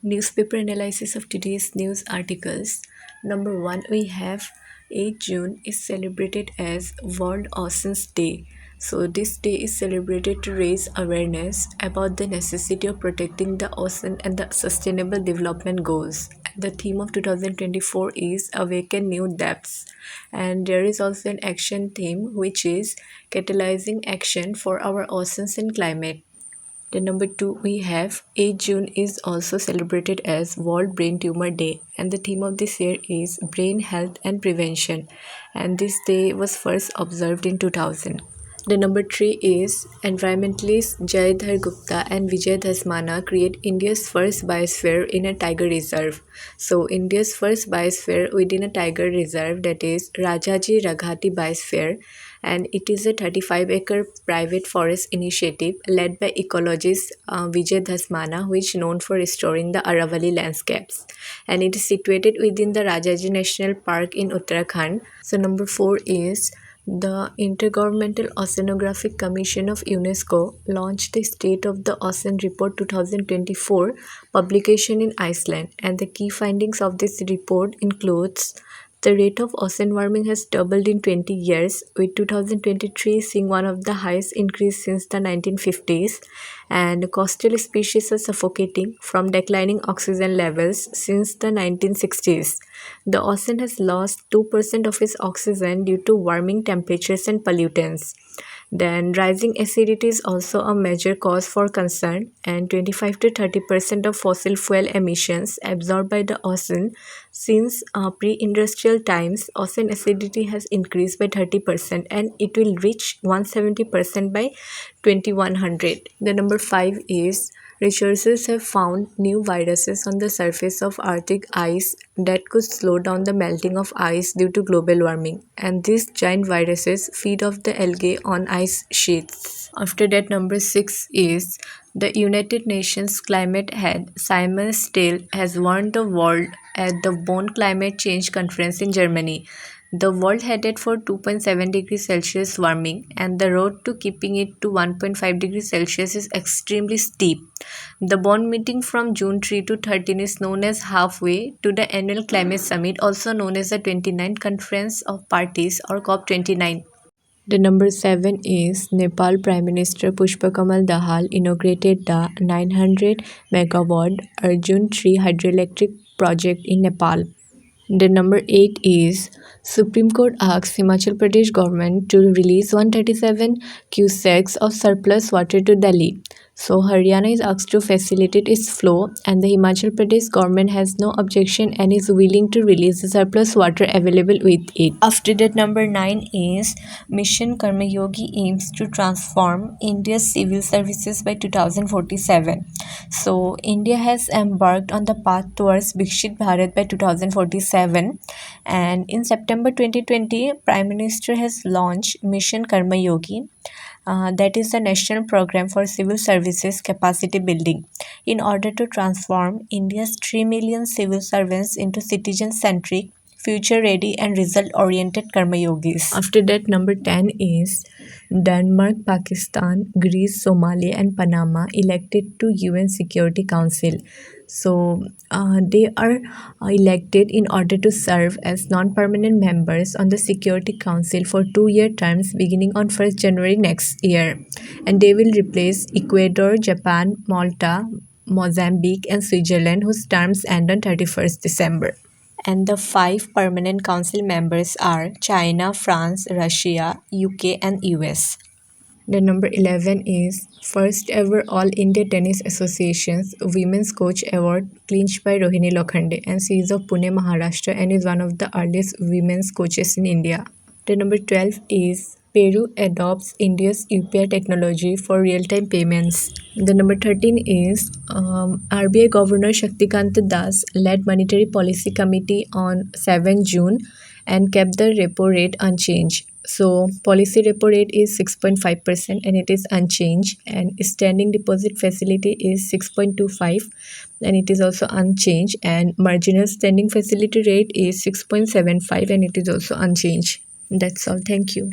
Newspaper analysis of today's news articles. Number 1, we have 8 June is celebrated as World Oceans Day. So this day is celebrated to raise awareness about the necessity of protecting the ocean and the sustainable development goals. The theme of 2024 is Awaken New Depths. And there is also an action theme which is catalyzing action for our oceans and climate. The number 2, we have 8 June is also celebrated as World Brain Tumor Day, and the theme of this year is Brain Health and Prevention, and this day was first observed in 2000. The number 3 is environmentalists Jayadhar Gupta and Vijay Dhasmana create India's first biosphere in a tiger reserve. So India's first biosphere within a tiger reserve, that is Rajaji Raghati Biosphere, and it is a 35-acre private forest initiative led by ecologist Vijay Dhasmana, which is known for restoring the Aravalli landscapes, and it is situated within the Rajaji National Park in Uttarakhand. So number 4 is the Intergovernmental Oceanographic Commission of UNESCO launched the State of the Ocean Report 2024 publication in Iceland, and the key findings of this report includes the rate of ocean warming has doubled in 20 years, with 2023 seeing one of the highest increase since the 1950s, and coastal species are suffocating from declining oxygen levels since the 1960s. The ocean has lost 2% of its oxygen due to warming temperatures and pollutants. Then rising acidity is also a major cause for concern, and 25 to 30% of fossil fuel emissions absorbed by the ocean since pre-industrial times. Ocean acidity has increased by 30%, and it will reach 170% by 2100. The number 5 is researchers have found new viruses on the surface of Arctic ice that could slow down the melting of ice due to global warming, and these giant viruses feed off the algae on ice sheets. After that, number 6 is the United Nations climate head Simon Still has warned the world at the Bonn Climate Change Conference in Germany. The world headed for 2.7 degrees Celsius warming, and the road to keeping it to 1.5 degrees Celsius is extremely steep. The Bonn meeting from June 3 to 13 is known as halfway to the annual climate summit, also known as the 29th Conference of Parties or COP29. The number 7 is Nepal Prime Minister Pushpakamal Dahal inaugurated the 900 megawatt Arjun 3 hydroelectric project in Nepal. The number 8 is Supreme Court asks Himachal Pradesh government to release 137 cusecs of surplus water to Delhi. So Haryana is asked to facilitate its flow, and the Himachal Pradesh government has no objection and is willing to release the surplus water available with it. After that, number 9 is Mission Karmayogi aims to transform India's civil services by 2047. So India has embarked on the path towards Vikshit Bharat by 2047, and in September 2020, Prime Minister has launched Mission Karmayogi. That is the national program for civil services capacity building in order to transform India's 3 million civil servants into citizen-centric, future-ready and result-oriented Karmayogis. After that, number 10 is Denmark, Pakistan, Greece, Somalia and Panama elected to UN Security Council. So they are elected in order to serve as non-permanent members on the Security Council for 2-year terms beginning on 1st January next year, and they will replace Ecuador, Japan, Malta, Mozambique and Switzerland, whose terms end on 31st December. And the 5 permanent council members are China, France, Russia, UK and US. The number 11 is first ever All India Tennis Association's Women's Coach Award clinched by Rohini Lokhande, and she is of Pune, Maharashtra and is one of the earliest women's coaches in India. The number 12 is Peru adopts India's UPI technology for real-time payments. The number 13 is RBI Governor Shaktikant Das led Monetary Policy Committee on 7 June and kept the repo rate unchanged. So policy repo rate is 6.5% and it is unchanged, and standing deposit facility is 6.25 and it is also unchanged, and marginal standing facility rate is 6.75 and it is also unchanged. That's all. Thank you.